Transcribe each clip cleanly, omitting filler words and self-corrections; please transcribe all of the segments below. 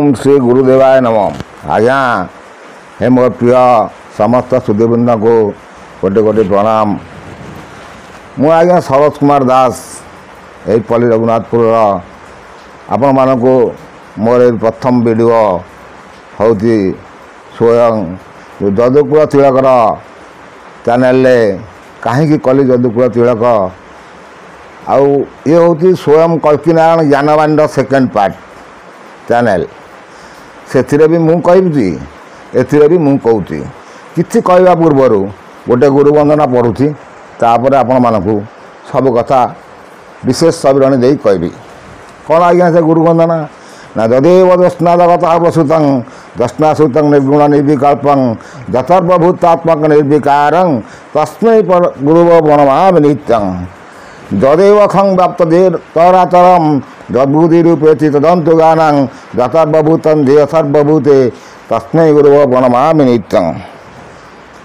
ओम श्री गुरुदेवाय नमः। आज्ञा हे मोर प्रिय समस्त सुधीवृंद को कोटि कोटि प्रणाम। मु आज्ञा शरद कुमार दास यही पल्ली रघुनाथपुर आपण मानक मोर प्रथम वीडियो हूँ स्वयं जदुकुल तिलकर चैनल कहीं कली जदुकुल तिलक आउ ये हूँ स्वयं कल्किनारायण ज्ञानवाणी सेकेंड पार्ट चैनल से भी मुझे कही एथिरे भी मुझे कहूँ किसी कहवा पूर्वर गोटे गुरुवंदना पढ़ुची तापर आपण मानक सब कथा विशेष सवरणी दे कहबी कौन आज्ञा से गुरुवंदना ना जदेव दस्ना जगत वसुतं दस्नासुतं निर्गुण निर्विकल्पं जतर्वभूतात्मक निर्विकारं तस्मै गुरुव प्रणमामि नित्यं जदेव खं व्याप्त तरातरम जद्भूति रूपेति तदंतु गानं जतर्वभूतं देह सर्वभूते तस्मै गुरुव प्रणमामि नित्यं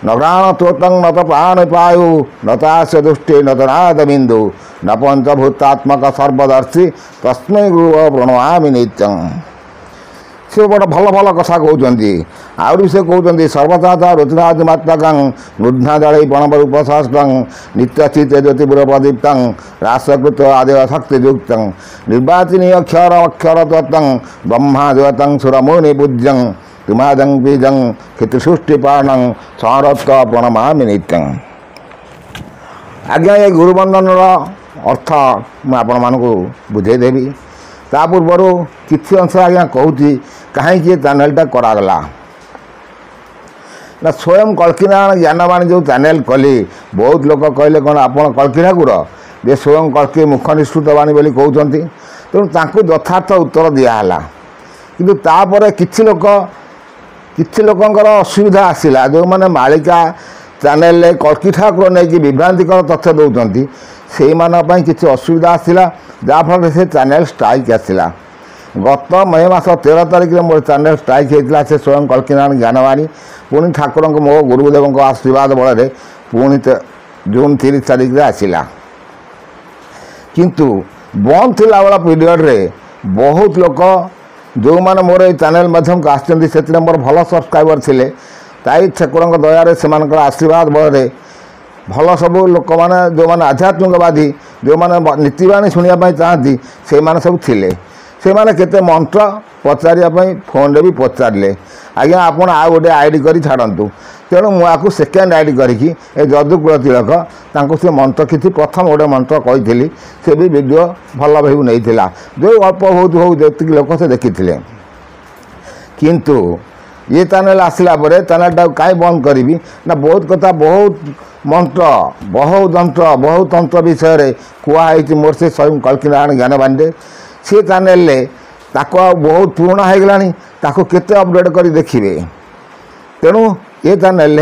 न प्राणतोतं न तो प्राणपायु न तास्य दुष्टि न तो नादबिंदु न पंचभूतात्मक सर्वदर्शी तस्मै गुरुव प्रणमामि नित्यं से बड़ भल भल कथा कहते आउरी से कहते सर्वथा रुद्रादिमात्मकं नूढ्ना जड़े प्रणवरूपसहस्रं नित्यचित ज्योतिपुरप्रदीप्तं रासकृत आदेव शक्तियुक्तं निर्वाचिनी अक्षर अक्षर तत्तं ब्रह्माद्वतं सुरमुनि पूज्यं तुमादं बीजं क्षितिसृष्टिपाणं संरत्त प्रणमामि नित्यं। आज्ञा ये गुरुवंदनर अर्थ मुझे आपण मानक बुझेदेवी ता पूर्वर किसी अंश आज्ञा कहूँ कहीं चैनलटा करागला ना स्वयं कल्किनारायण ज्ञानवाणी जो चैनल कली बहुत लोग कहले कौन आप कल्की ठाकुर जे स्वयं कल्की मुख निश्रुत वाणी बोली कहते तेणु यथार्थ उत्तर दिहला किंतु तापर किसी लोकंर असुविधा आसला जो मैंने मालिका चैनल कल्की ठाकुर नहीं विभ्रांतिकर तथ्य दौरान से मानी किसी असुविधा आसला जहाँफल से चैनल स्ट्राइक आसला गत मई मास 13 तारिख में मोर चैनल स्ट्राइक होता से स्वयं कल्किनारायण ज्ञानवाणी पुणी ठाकुर मो गुरुदेव आशीर्वाद बल पुणी जून 30 तारिख में आसला किंतु बंद थिला वाला पीरियड रे बहुत लोक जो मैंने मोर ये चैनल मध्यम को आसते से मोर भल सब्सक्राइबर थे ताई ठाकुर दयार से आशीर्वाद बल भल सब लोक मैंने जो मैंने आध्यात्मिकवादी जो मैंने नीतिवाणी शुणापी चाहती से मैंने सब थिले से मैंने केते मंत्र पचारियापी फोन रे भी पचारे आज्ञा आपड़ आ गोटे आईडी कर छाड़ू तेणु मुझे सेकेंड आईडी करके जदुकुल तिलक से मंत्र किसी प्रथम गोटे मंत्र कही से भी वीडियो भल भ्यू नहीं जो अल्प बहुत हो जी लोक से देखी किंतु ये चैनल आसला चैनलटा कहीं बंद करी ना बहुत कथा बहुत मंत्र बहुत तंत्र बहुत तंत्र विषय कहुई मोर से स्वयं कल्किनारायण ज्ञानवाणी सी चैनल बहुत पुराणा हो गला केते अपडेट कर देखिए तेणु ये चैनल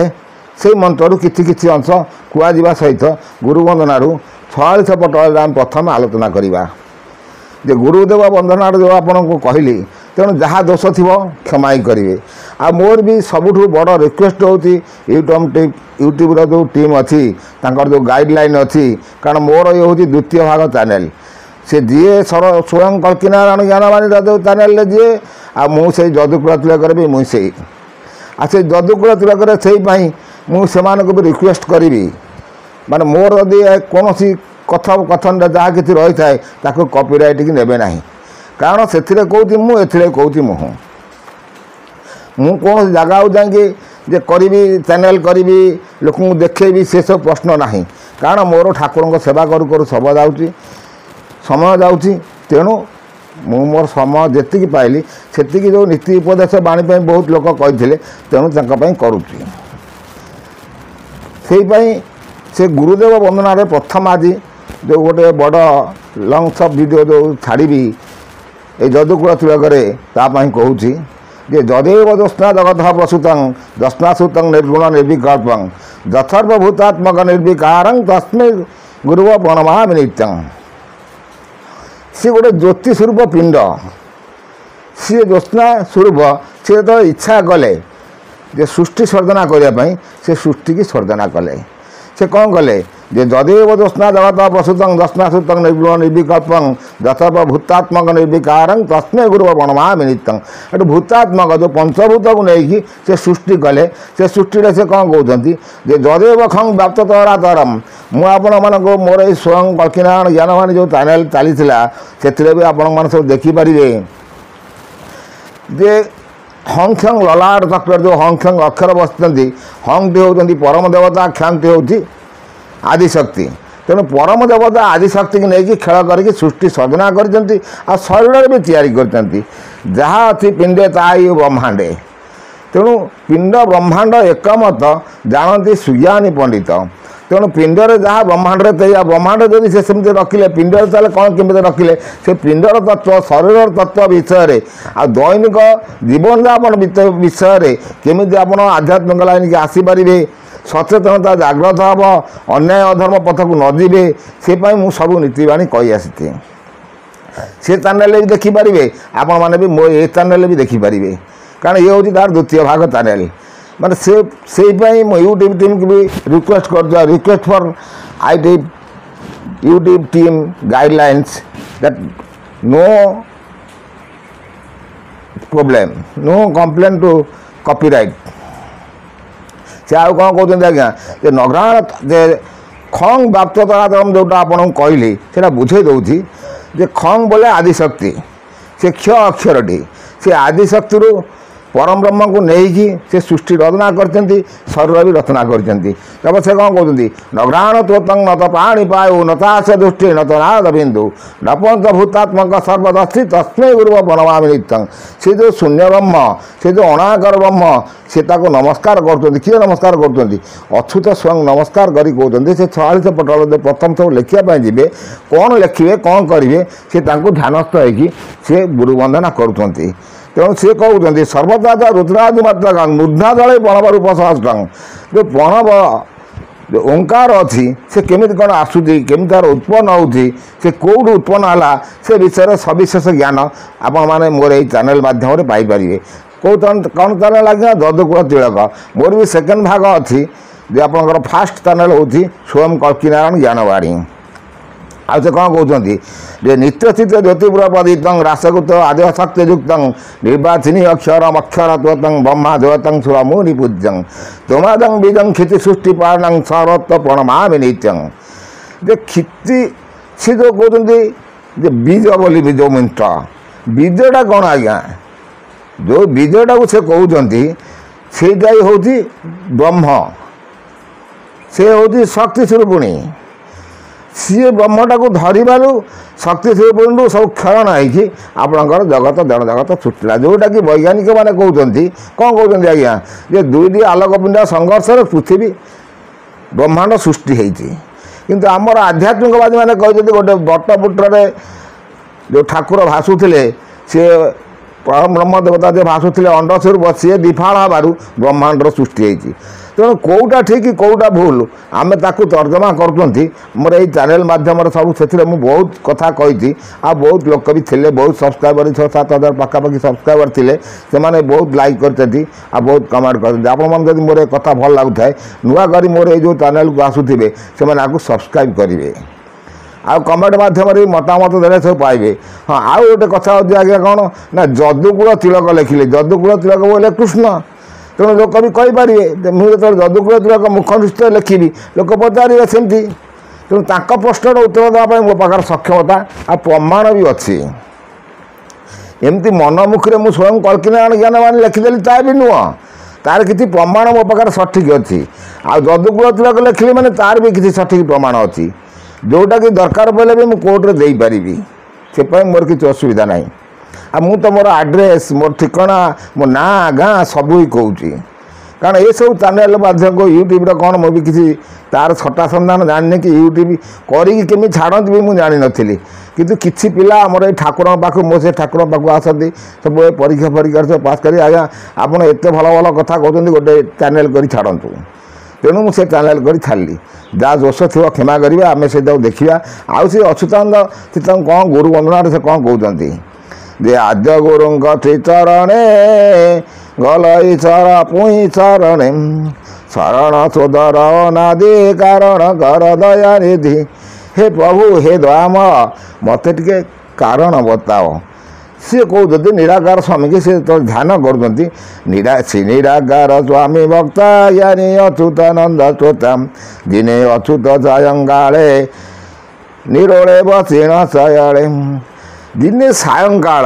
से मंत्र किसी अंश कहुआ सहित गुरुवंदनारू 46 पट आम प्रथम आलोचना करवा जे गुरुदेव वंदना जो आपन को कहली तेणु जहाँ दोष थी क्षमा ही करेंगे आ मोर भी सबुठ बड़ रिक्वेस्ट होती यूट्यूब जो टीम अच्छी जो गाइडलाइन अच्छी कारण मोर ये हूँ द्वितीय भाग चैनल से जीए स्वयं कल्किनारायण ज्ञानवाणी जो चैनल जीए आ मुझे जदुकुल तिलक भी मुझे से जदुकुल तिलक से मुझे भी रिक्वेस्ट करी माने मोर यदि कौन कथन जहाँ कि रही था कॉपीराइट की नेबे ना कारण से कहूँ मुझे कहूँ मु कौन जगह जाकि जे करी चैनल करी लोक देखेबी से सब प्रश्न ना कारण मोर ठाकुर सेवा करू सब जाऊँगी समय जाऊँगी तेणु मु मोर समय जी पाइली से जो नीति उपदेश बाणी बहुत लोक कही तेणु करुच्ची से गुरुदेव वंदना प्रथम आज जो गोटे बड़ लंग सब वीडियो जो छाड़ी ये जदुकुल तिलक कहूँ जे जदेव दस्ना जगत प्रसूतं दस्नासुतं निर्गुण निर्विकल्पं जथर्वभूतात्मक निर्विकारं तस्मै गुरुव प्रणमामि नित्यं सी गोटे ज्योति स्वरूप पिंड सी ज्योत्ना स्वरूप सी जो इच्छा कले जे सृष्टि सर्जना करने से सृष्टि की सर्जना कले से कौन कले ଯେ ଯଦିବ ଜ୍ୟୋତ୍ସ୍ନା ଜଗତ ପ୍ରସୂତଂ ଦର୍ଶନାସୂତଂ ନିର୍ଗୁଣ ନିର୍ବିକଳ୍ପଂ ଯଥପ ଭୂତାତ୍ମକ ନିର୍ବିକାରଂ ତସ୍ମେ ଗୁରୁ ବଣମାମି ନିତ୍ୟଂ। ଏଠୁ ଭୂତାତ୍ମକ ଯେଉଁ ପଞ୍ଚଭୂତକୁ ନେଇକି ସେ ସୃଷ୍ଟି କଲେ, ସେ ସୃଷ୍ଟିରେ ସେ କ'ଣ କହୁଛନ୍ତି ଯେ ଯଦିବ ଖଂ ବ୍ୟାପ୍ତ ତରାତରମ୍। ମୁଁ ଆପଣମାନଙ୍କୁ ମୋର ଏଇ ସ୍ୱୟଂ କଳ୍କିନାରାୟଣ ଜ୍ଞାନବାଣୀ ଯେଉଁ ଚ୍ୟାନେଲ୍ ଚାଲିଥିଲା ସେଥିରେ ବି ଆପଣମାନେ ସବୁ ଦେଖିପାରିବେ ଯେ ହଂକ୍ଷଂ ଲଲାଟ ଚକ୍ରରେ ଯେଉଁ ହଂକ୍ଷଂ ଅକ୍ଷର ବସିଛନ୍ତି, ହଂଟି ହେଉଛନ୍ତି ପରମ ଦେବତା, କ୍ଷାନ୍ତି ହେଉଛି ଆଦିଶକ୍ତି। ତେଣୁ ପରମ ଦେବତା ଆଦିଶକ୍ତିକି ନେଇକି ଖେଳ କରିକି ସୃଷ୍ଟି ସର୍ଜନା କରିଛନ୍ତି ଆଉ ଶରୀରରେ ବି ତିଆରି କରିଛନ୍ତି। ଯାହା ଅଛି ପିଣ୍ଡେ ତାହା ଇ ବ୍ରହ୍ମାଣ୍ଡେ। ତେଣୁ ପିଣ୍ଡ ବ୍ରହ୍ମାଣ୍ଡ ଏକମତ ଜାଣନ୍ତି ସୁଜ୍ଞାନୀ ପଣ୍ଡିତ। ତେଣୁ ପିଣ୍ଡରେ ଯାହା ବ୍ରହ୍ମାଣ୍ଡରେ ସେଇଆ, ବ୍ରହ୍ମାଣ୍ଡ ଯଦି ସେ ସେମିତି ରଖିଲେ ପିଣ୍ଡରେ ତାହେଲେ କ'ଣ କେମିତି ରଖିଲେ? ସେ ପିଣ୍ଡର ତତ୍ତ୍ୱ ଶରୀରର ତତ୍ତ୍ୱ ବିଷୟରେ ଆଉ ଦୈନିକ ଜୀବନଯାପନ ବିଷୟରେ କେମିତି ଆପଣ ଆଧ୍ୟାତ୍ମିକ ଲାଇନ୍କି ଆସିପାରିବେ, ସଚେତନତା ଜାଗ୍ରତ ହେବ, ଅନ୍ୟାୟ ଅଧର୍ମ ପଥକୁ ନ ଯିବେ, ସେ ପାଇଁ ମୁଁ ସବୁ ନୀତିବାଣୀ କହି ଆସିଛି। ସେ ଚ୍ୟାନେଲ୍ରେ ବି ଦେଖିପାରିବେ, ଆପଣମାନେ ବି ମୋ ଏ ଚ୍ୟାନେଲ୍ରେ ବି ଦେଖିପାରିବେ, କାରଣ ଇଏ ହେଉଛି ତାର ଦ୍ୱିତୀୟ ଭାଗ ଚ୍ୟାନେଲ୍। ମାନେ ସେଇପାଇଁ ମୁଁ ୟୁଟ୍ୟୁବ୍ ଟିମ୍କୁ ବି ରିକ୍ୱେଷ୍ଟ କରୁଛି, request for YouTube team guidelines that no problem, no complain to copyright. ସେ ଆଉ କ'ଣ କହୁଛନ୍ତି ଆଜ୍ଞା ଯେ ନଗ୍ରାଣ ଯେ ଖଂ ବ୍ୟାପ୍ତ ତରାତରମ୍ ଯେଉଁଟା ଆପଣଙ୍କୁ କହିଲି ସେଇଟା ବୁଝେଇ ଦେଉଛି ଯେ ଖଂ ବୋଲେ ଆଦିଶକ୍ତି, ସେ କ୍ଷ ଅକ୍ଷରଟି, ସେ ଆଦିଶକ୍ତିରୁ ପରମ ବ୍ରହ୍ମକୁ ନେଇକି ସେ ସୃଷ୍ଟି ରଚନା କରିଛନ୍ତି, ଶରୀର ବି ରଚନା କରିଛନ୍ତି। ତାପରେ ସେ କ'ଣ କହୁଛନ୍ତି ନଗ୍ରାଣ ତ୍ୱତଂ ନତ ପାଣି ପାୟୁ ନତାଶ ଦୃଷ୍ଟି ନତ ନାଦ ବିନ୍ଦୁ ନପଞ୍ଚ ଭୂତାତ୍ମକ ସର୍ବଦସ୍ତି ତସ୍ମୈ ଗୁରୁ ବଣମାମି ନିତ୍ୟଂ। ସେ ଯେଉଁ ଶୂନ୍ୟ ବ୍ରହ୍ମ, ସେ ଯେଉଁ ଅଣାକାର ବ୍ରହ୍ମ, ସେ ତାକୁ ନମସ୍କାର କରୁଛନ୍ତି। କିଏ ନମସ୍କାର କରୁଛନ୍ତି? ଅଚ୍ୟୁତ ସ୍ୱୟଂ ନମସ୍କାର କରି କହୁଛନ୍ତି। ସେ 46 ପଟଳ ପ୍ରଥମ ସବୁ ଲେଖିବା ପାଇଁ ଯିବେ, କ'ଣ ଲେଖିବେ କ'ଣ କରିବେ ସେ ତାଙ୍କୁ ଧ୍ୟାନସ୍ଥ ହେଇକି ସେ ଗୁରୁ ବନ୍ଦନା କରୁଛନ୍ତି। ତେଣୁ ସେ କହୁଛନ୍ତି ସର୍ବଦା ରୁଦ୍ରାଦି ମାତ୍ରା ମୁଗ୍ଧା ଜଳେ ପ୍ରଣବ ରୂପ ସହସ୍ରଂ। ଯେଉଁ ପ୍ରଣବ ଯେଉଁ ଓଙ୍କାର ଅଛି ସେ କେମିତି କ'ଣ ଆସୁଛି, କେମିତି ତା'ର ଉତ୍ପନ୍ନ ହେଉଛି, ସେ କେଉଁଠୁ ଉତ୍ପନ୍ନ ହେଲା ସେ ବିଷୟରେ ସବିଶେଷ ଜ୍ଞାନ ଆପଣମାନେ ମୋର ଏଇ ଚ୍ୟାନେଲ୍ ମାଧ୍ୟମରେ ପାଇପାରିବେ। କେଉଁ କ'ଣ ଚ୍ୟାନେଲ୍ ଆଜ୍ଞା? ଯଦୁକୁଳ ତିଳକ। ମୋର ବି ସେକେଣ୍ଡ ଭାଗ ଅଛି ଯେ ଆପଣଙ୍କର ଫାଷ୍ଟ ଚ୍ୟାନେଲ୍ ହେଉଛି ସ୍ୱୟଂ କଳ୍କିନାରାୟଣ ଜ୍ଞାନବାଣୀ। ଆଉ ସେ କ'ଣ କହୁଛନ୍ତି ଯେ ନିତ୍ୟଚିତ ଜ୍ୟୋତିପୁର ପଦିତଂ ରାସକୃତ ଆଦିଶକ୍ତି ଯୁକ୍ତଂ ନିର୍ବାଚିନୀ ଅକ୍ଷରମ ଅକ୍ଷର ତ୍ୱତଂ ବ୍ରହ୍ମା ଦେବତଂ ସୁରମୁନି ପୂଜ୍ୟଂ ତମାଦଂ ବୀଜଂ କ୍ଷିତି ସୃଷ୍ଟି ପାଳନଂ ସର୍ବତ୍ୱ ପ୍ରଣମାମି ନିତ୍ୟଂ। ଯେ କ୍ଷିତି ସେ ଯେଉଁ କହୁଛନ୍ତି ଯେ ବୀଜ ବୋଲି ଯେଉଁ ମିଣ୍ଟ, ବୀଜଟା କ'ଣ ଆଜ୍ଞା? ଯେଉଁ ବୀଜଟାକୁ ସେ କହୁଛନ୍ତି ସେଇଟା ହେଉଛି ବ୍ରହ୍ମ, ସେ ହେଉଛି ଶକ୍ତି ସ୍ୱରୂପିଣୀ। ସିଏ ବ୍ରହ୍ମଟାକୁ ଧରିବାରୁ ଶକ୍ତି ସ୍ୱରୂପିଣୀରୁ ସବୁ ଖେଳନା ହେଇକି ଆପଣଙ୍କର ଜଗତ ଜଡ଼ ଜଗତ ସୃଷ୍ଟିଲା। ଯେଉଁଟାକି ବୈଜ୍ଞାନିକ ମାନେ କହୁଛନ୍ତି, କ'ଣ କହୁଛନ୍ତି ଆଜ୍ଞା? ଯେ ଦୁଇଟି ଆଲୋକପିଣ୍ଡ ସଂଘର୍ଷରେ ପୃଥିବୀ ବ୍ରହ୍ମାଣ୍ଡ ସୃଷ୍ଟି ହେଇଛି। କିନ୍ତୁ ଆମର ଆଧ୍ୟାତ୍ମିକବାଦୀ ମାନେ କହିଛନ୍ତି ଗୋଟେ ବଟପୁଟରେ ଯେଉଁ ଠାକୁର ଭାସୁଥିଲେ, ସିଏ ପରମ ବ୍ରହ୍ମ ଦେବତା ଯେ ଭାସୁଥିଲେ ଅଣ୍ଡ ସ୍ୱରୂପ, ସିଏ ବିଫଳ ହେବାରୁ ବ୍ରହ୍ମାଣ୍ଡର ସୃଷ୍ଟି ହେଇଛି। ତେଣୁ କେଉଁଟା ଠିକ୍ କେଉଁଟା ଭୁଲ ଆମେ ତାକୁ ତର୍ଜମା କରୁଛନ୍ତି ମୋର ଏଇ ଚ୍ୟାନେଲ୍ ମାଧ୍ୟମରେ ସବୁ। ସେଥିରେ ମୁଁ ବହୁତ କଥା କହିଛି ଆଉ ବହୁତ ଲୋକ ବି ଥିଲେ, ବହୁତ ସବସ୍କ୍ରାଇବର 6-7 ହଜାର ପାଖାପାଖି ସବସ୍କ୍ରାଇବର ଥିଲେ, ସେମାନେ ବହୁତ ଲାଇକ୍ କରିଛନ୍ତି ଆଉ ବହୁତ କମେଣ୍ଟ କରିଛନ୍ତି। ଆପଣମାନେ ଯଦି ମୋର ଏ କଥା ଭଲ ଲାଗୁଥାଏ, ନୂଆ କରି ମୋର ଏଇ ଯେଉଁ ଚ୍ୟାନେଲ୍କୁ ଆସୁଥିବେ ସେମାନେ ଆକୁ ସବସ୍କ୍ରାଇବ୍ କରିବେ ଆଉ କମେଣ୍ଟ ମାଧ୍ୟମରେ ମତାମତ ଦେଲେ ସବୁ ପାଇବେ। ହଁ, ଆଉ ଗୋଟେ କଥା ହେଉଛି ଆଜ୍ଞା କ'ଣ ନା ଯଦୁକୁଳ ତିଳକ ଲେଖିଲେ, ଯଦୁକୁଳ ତିଳକ ବୋଲେ କୃଷ୍ଣ। ତେଣୁ ଲୋକ ବି କହିପାରିବେ ଯେ ମୁଁ ଯେତେବେଳେ ଯଦୁକୁଳ ତିଳକ ମୁଖ ନିଶ୍ଚୟ ଲେଖିବି, ଲୋକ ପଚାରିବେ ସେମିତି। ତେଣୁ ତାଙ୍କ ପ୍ରଶ୍ନର ଉତ୍ତର ଦେବା ପାଇଁ ମୋ ପାଖରେ ସକ୍ଷମତା ଆଉ ପ୍ରମାଣ ବି ଅଛି। ଏମିତି ମନମୁଖରେ ମୁଁ ସ୍ୱୟଂ କଳ୍କିନାରାୟଣ ଜ୍ଞାନବାଣୀ ଲେଖିଦେଲି ତା ବି ନୁହଁ, ତାର କିଛି ପ୍ରମାଣ ମୋ ପାଖରେ ସଠିକ୍ ଅଛି। ଆଉ ଯଦୁକୁଳ ତିଳକ ଲେଖିଲି ମାନେ ତାର ବି କିଛି ସଠିକ୍ ପ୍ରମାଣ ଅଛି, ଯେଉଁଟାକି ଦରକାର ପଡ଼ିଲେ ବି ମୁଁ କୋର୍ଟରେ ଦେଇପାରିବି। ସେପାଇଁ ମୋର କିଛି ଅସୁବିଧା ନାହିଁ। ଆଉ ମୁଁ ତ ମୋର ଆଡ୍ରେସ୍, ମୋର ଠିକଣା, ମୋ ନାଁ ଗାଁ ସବୁ ହିଁ କହୁଛି। କାରଣ ଏସବୁ ଚ୍ୟାନେଲ୍ ମାଧ୍ୟମକୁ ୟୁଟ୍ୟୁବ୍ର କ'ଣ ମୁଁ ବି କିଛି ତା'ର ଛଟା ସନ୍ଧାନ ଜାଣିନି କି ୟୁଟ୍ୟୁବ୍ କରିକି କେମିତି ଛାଡ଼ନ୍ତି ବି ମୁଁ ଜାଣିନଥିଲି। କିନ୍ତୁ କିଛି ପିଲା ଆମର ଏଇ ଠାକୁରଙ୍କ ପାଖକୁ, ମୋ ସେ ଠାକୁରଙ୍କ ପାଖକୁ ଆସନ୍ତି ସବୁ ପରୀକ୍ଷା ସବୁ ପାସ୍ କରି, ଆଜ୍ଞା ଆପଣ ଏତେ ଭଲ ଭଲ କଥା କହୁଛନ୍ତି, ଗୋଟେ ଚ୍ୟାନେଲ୍ କରି ଛାଡ଼ନ୍ତୁ। ତେଣୁ ମୁଁ ସେ ଚ୍ୟାନେଲ୍ କରି ଛାଡ଼ିଲି। ଯାହା ଦୋଷ ଥିବ କ୍ଷମା କରିବେ, ଆମେ ସେଇଟାକୁ ଦେଖିବା। ଆଉ ସେ ଅଚ୍ୟୁତାନନ୍ଦ ସେ ତାଙ୍କୁ କ'ଣ ଗୁରୁ ବନ୍ଦନାରେ ସେ କ'ଣ କହୁଛନ୍ତି ଯେ ଆଦ୍ୟ ଗୁରୁଙ୍କ ଶ୍ରୀଚରଣେ ଗଲ ଈଶ୍ୱର ପୁଇଁ ଚରଣେ ଶରଣ ସୋଦର ଅନାଦି କାରଣ କର ଦୟା ନିଧି। ହେ ପ୍ରଭୁ ହେ ଦୟାମୟ ମୋତେ ଟିକେ କାରଣ ବତାଅ। ସିଏ କହୁଛନ୍ତି ନିରାକାର ସ୍ୱାମୀକି ସେ ଯେତେବେଳେ ଧ୍ୟାନ କରୁଛନ୍ତି ନିରାକାର ସ୍ୱାମୀ ଭକ୍ତା ୟାନି ଅଚ୍ୟୁତାନନ୍ଦ ସ୍ତୋତାମ୍ ଦିନେ ଅଚ୍ୟୁତ ସାୟଙ୍କାଳେ ନିରୋଳେ ବସିଣ ଶୟଳେ। ଦିନେ ସାୟଙ୍କାଳ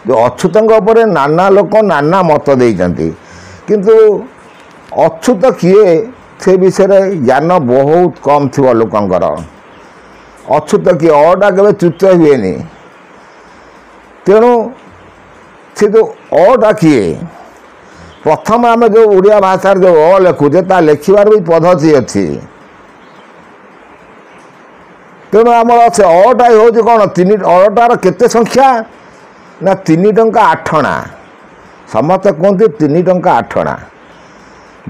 ଯେଉଁ ଅଚ୍ୟୁତଙ୍କ ଉପରେ ନାନା ଲୋକ ନାନା ମତ ଦେଇଛନ୍ତି, କିନ୍ତୁ ଅଚ୍ୟୁତ କିଏ ସେ ବିଷୟରେ ଜ୍ଞାନ ବହୁତ କମ୍ ଥିବ ଲୋକଙ୍କର। ଅଚ୍ୟୁତ କିଏ ଅଟା କେବେ ଚ୍ୟୁତ ହୁଏନି। ତେଣୁ ସେ ଯେଉଁ ଅଟା କିଏ, ପ୍ରଥମେ ଆମେ ଯେଉଁ ଓଡ଼ିଆ ଭାଷାରେ ଯେଉଁ ଅ ଲେଖୁଛେ ତା ଲେଖିବାର ବି ପଦ୍ଧତି ଅଛି। ତେଣୁ ଆମର ସେ ଅଟା ହେଉଛି କ'ଣ, ଅଟାର କେତେ ସଂଖ୍ୟା ନା 3 ଟଙ୍କା 8 ଅଣା। ସମସ୍ତେ କୁହନ୍ତି 3 ଟଙ୍କା 8 ଅଣା।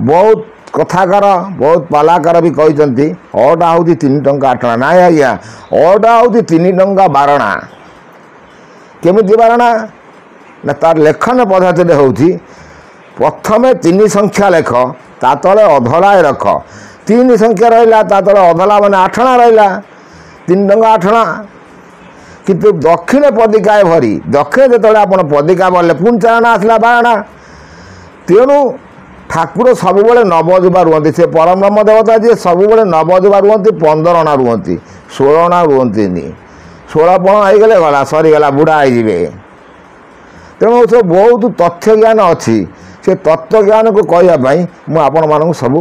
ବହୁତ କଥାକାର ବହୁତ ପାଲାକାର ବି କହିଛନ୍ତି ଅଟା ହେଉଛି 3 ଟଙ୍କା 8 ଅଣା। ନାଇଁ ଆଜ୍ଞା, ଅଟା ହେଉଛି 3 ଟଙ୍କା 12 ଅଣା। କେମିତି 12 ଅଣା ନା ତାର ଲେଖନ ପଦ୍ଧତିରେ ହେଉଛି ପ୍ରଥମେ 3 ସଂଖ୍ୟା ଲେଖ, ତା ତଳେ ଅଧଳାଏ ରଖ। 3 ସଂଖ୍ୟା ରହିଲା, ତା ତଳେ ଅଧଳା ମାନେ 8 ଅଣା ରହିଲା, 3 ଟଙ୍କା 8 ଅଣା। କିନ୍ତୁ ଦକ୍ଷିଣ ପଦିକାଏ ଭରି, ଦକ୍ଷିଣ ଯେତେବେଳେ ଆପଣ ପଦିକା ବଳିଲେ ପୁଣି 4 ଅଣା ଆସିଲା 12 ଅଣା। ତେଣୁ ଠାକୁର ସବୁବେଳେ ନବଯୁବା ରୁହନ୍ତି। ସେ ପରବ୍ରହ୍ମ ଦେବତା ଯିଏ ସବୁବେଳେ ନବଯୁବା ରୁହନ୍ତି, 15 ଅଣା ରୁହନ୍ତି, 16 ଅଣା ରୁହନ୍ତିନି। 16 ପଣ ହେଇଗଲେ ଗଲା, ସରିଗଲା, ବୁଢ଼ା ହେଇଯିବେ। ତେଣୁ ସେ ବହୁତ ତଥ୍ୟ ଜ୍ଞାନ ଅଛି। ସେ ତତ୍ତ୍ୱ ଜ୍ଞାନକୁ କହିବା ପାଇଁ ମୁଁ ଆପଣମାନଙ୍କୁ ସବୁ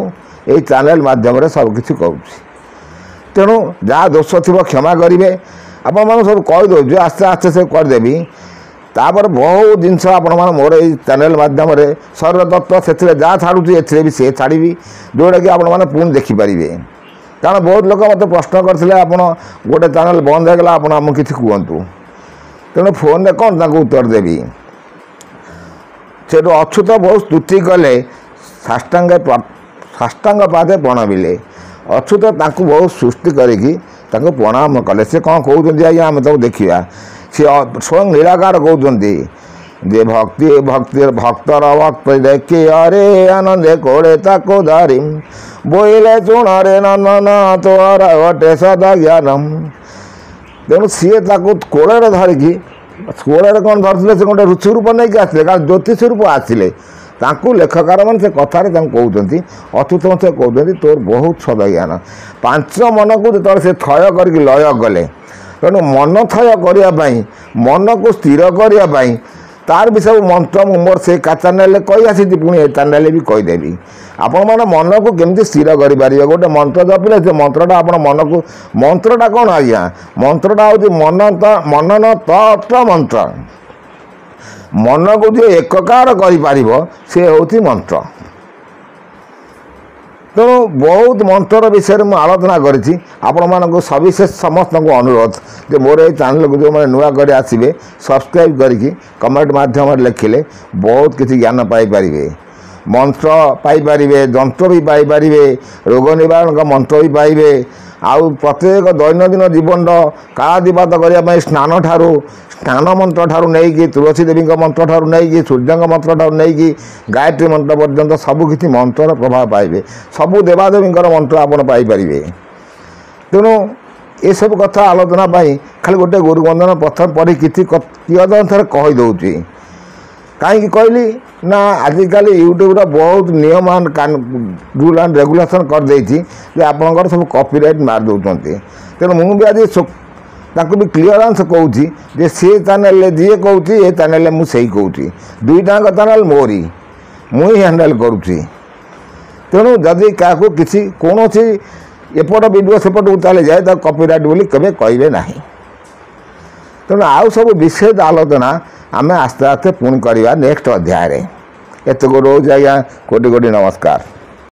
ଏଇ ଚ୍ୟାନେଲ ମାଧ୍ୟମରେ ସବୁକିଛି କହୁଛି। ତେଣୁ ଯାହା ଦୋଷ ଥିବ କ୍ଷମା କରିବେ। ଆପଣମାନଙ୍କୁ ସବୁ କହିଦେଉଛି, ଆସ୍ତେ ଆସ୍ତେ ସେ କରିଦେବି। ତାପରେ ବହୁତ ଜିନିଷ ଆପଣମାନେ ମୋର ଏଇ ଚ୍ୟାନେଲ ମାଧ୍ୟମରେ ଶରୀର ତତ୍ତ୍ୱ ସେଥିରେ ଯାହା ଛାଡ଼ୁଛି ଏଥିରେ ବି ସେ ଛାଡ଼ିବି, ଯେଉଁଟାକି ଆପଣମାନେ ପୁଣି ଦେଖିପାରିବେ। କାରଣ ବହୁତ ଲୋକ ମୋତେ ପ୍ରଶ୍ନ କରିଥିଲେ ଆପଣ ଗୋଟେ ଚ୍ୟାନେଲ ବନ୍ଦ ହେଇଗଲା, ଆପଣ ଆମକୁ କିଛି କୁହନ୍ତୁ। ତେଣୁ ଫୋନରେ କ'ଣ ତାଙ୍କୁ ଉତ୍ତର ଦେବି। ସେଠୁ ଅଚ୍ୟୁତ ବହୁତ ସ୍ତୁତି କଲେ, ସାଷ୍ଟାଙ୍ଗ ପାଦେ ପ୍ରଣମିଲେ। ଅଚ୍ୟୁତ ତାଙ୍କୁ ବହୁତ ସୃଷ୍ଟି କରିକି ତାଙ୍କୁ ପ୍ରଣାମ କଲେ। ସେ କ'ଣ କହୁଛନ୍ତି ଆଜ୍ଞା ଆମେ ତାକୁ ଦେଖିବା। ସେ ସ୍ୱୟଂ ନିରାକାର କହୁଛନ୍ତି ଯେ ଭକ୍ତର ଭକ୍ତି ଦେଖି ଅରେ ଆନନ୍ଦେ କୋଡ଼େ ତାକୁ ଧରି ବୋଇଲେ ଶୁଣରେ ନନ୍ଦନ ତୋର ଗୋଟେ ସଦା ଜ୍ଞାନମ୍। ତେଣୁ ସିଏ ତାକୁ କୋଳରେ ଧରିକି, କୋଳରେ କ'ଣ ଧରିଥିଲେ, ସେ ଗୋଟେ ରୁଚି ରୂପ ନେଇକି ଆସିଥିଲେ, କାରଣ ଜ୍ୟୋତିଷ ରୂପ ଆସିଲେ। ତାଙ୍କୁ ଲେଖକାର ମାନେ ସେ କଥାରେ ତାଙ୍କୁ କହୁଛନ୍ତି, ଅଚ୍ୟୁତ ସେ କହୁଛନ୍ତି ତୋର ବହୁତ ସଦଜ୍ଞାନ। 5 ମନକୁ ଯେତେବେଳେ ସେ ଥୟ କରିକି ଲୟ କଲେ, ତେଣୁ ମନ ଥୟ କରିବା ପାଇଁ, ମନକୁ ସ୍ଥିର କରିବା ପାଇଁ ତାର ବି ସବୁ ମନ୍ତ୍ର ମୁଁ ମୋର ସେ ଚ୍ୟାନେଲରେ କହି ଆସିଛି, ପୁଣି ଏ ଚ୍ୟାନେଲରେ ବି କହିଦେବି। ଆପଣମାନେ ମନକୁ କେମିତି ସ୍ଥିର କରିପାରିବେ। ଗୋଟେ ମନ୍ତ୍ର ଜପିଲେ ସେ ମନ୍ତ୍ରଟା ଆପଣ ମନକୁ, ମନ୍ତ୍ରଟା କ'ଣ ଆଜ୍ଞା, ମନ୍ତ୍ରଟା ହେଉଛି ମନନ ତତ୍ତ୍ୱ ମନ୍ତ୍ର। ମନକୁ ଯିଏ ଏକକାର କରିପାରିବ ସେ ହେଉଛି ମନ୍ତ୍ର। ତେଣୁ ବହୁତ ମନ୍ତ୍ରର ବିଷୟରେ ମୁଁ ଆଲୋଚନା କରିଛି। ଆପଣମାନଙ୍କୁ ସବିଶେଷ ସମସ୍ତଙ୍କୁ ଅନୁରୋଧ ଯେ ମୋର ଏଇ ଚ୍ୟାନେଲକୁ ଯେଉଁମାନେ ନୂଆ କରି ଆସିବେ ସବସ୍କ୍ରାଇବ୍ କରିକି କମେଣ୍ଟ ମାଧ୍ୟମରେ ଲେଖିଲେ ବହୁତ କିଛି ଜ୍ଞାନ ପାଇପାରିବେ। ମନ୍ତ୍ର ପାଇପାରିବେ, ଯନ୍ତ୍ର ବି ପାଇପାରିବେ, ରୋଗ ନିବାରଣଙ୍କ ମନ୍ତ୍ର ବି ପାଇବେ। ଆଉ ପ୍ରତ୍ୟେକ ଦୈନନ୍ଦିନ ଜୀବନର କାଳାତିପାତ କରିବା ପାଇଁ ସ୍ନାନ ମନ୍ତ୍ର ଠାରୁ ନେଇକି ତୁଳସୀ ଦେବୀଙ୍କ ମନ୍ତ୍ର ଠାରୁ ନେଇକି ସୂର୍ଯ୍ୟଙ୍କ ମନ୍ତ୍ର ଠାରୁ ନେଇକି ଗାୟତ୍ରୀ ମନ୍ତ୍ର ପର୍ଯ୍ୟନ୍ତ ସବୁକିଛି ମନ୍ତ୍ରର ପ୍ରଭାବ ପାଇବେ। ସବୁ ଦେବାଦେବୀଙ୍କର ମନ୍ତ୍ର ଆପଣ ପାଇପାରିବେ। ତେଣୁ ଏସବୁ କଥା ଆଲୋଚନା ପାଇଁ ଖାଲି ଗୋଟେ ଗୁରୁବନ୍ଦନ ପ୍ରଥମେ ପଢ଼ି କିଛି କିୟଦଂଶରେ କହିଦେଉଛି। କାହିଁକି କହିଲି ନା ଆଜିକାଲି ୟୁଟ୍ୟୁବର ବହୁତ ନିୟମ ରୁଲ୍ ଆଣ୍ଡ ରେଗୁଲେସନ୍ କରିଦେଇଛି ଯେ ଆପଣଙ୍କର ସବୁ କପିରାଇଟ୍ ମାରି ଦେଉଛନ୍ତି। ତେଣୁ ମୁଁ ବି ଆଜି ତାଙ୍କୁ ବି କ୍ଲିୟରାନ୍ସ କହୁଛି ଯେ ସେ ଚ୍ୟାନେଲରେ ଯିଏ କହୁଛି ଏ ଚ୍ୟାନେଲରେ ମୁଁ ସେଇ କହୁଛି। 2ଟାଙ୍କ ଚ୍ୟାନେଲ ମୋରି, ମୁଁ ହିଁ ହ୍ୟାଣ୍ଡେଲ୍ କରୁଛି। ତେଣୁ ଯଦି କାହାକୁ କିଛି କୌଣସି ଏପଟ ଭିଡ଼ିଓ ସେପଟକୁ ଚାଲିଯାଏ ତାକୁ କପିରାଇଟ୍ ବୋଲି କେବେ କହିବେ ନାହିଁ। ତେଣୁ ଆଉ ସବୁ ବିଶେଷ ଆଲୋଚନା ଆମେ ଆସ୍ତେ ଆସ୍ତେ ପୁଣି କରିବା ନେକ୍ସଟ ଅଧ୍ୟାୟରେ। ଏତକୁ ରହୁଛି ଆଜ୍ଞା, କୋଟି କୋଟି ନମସ୍କାର।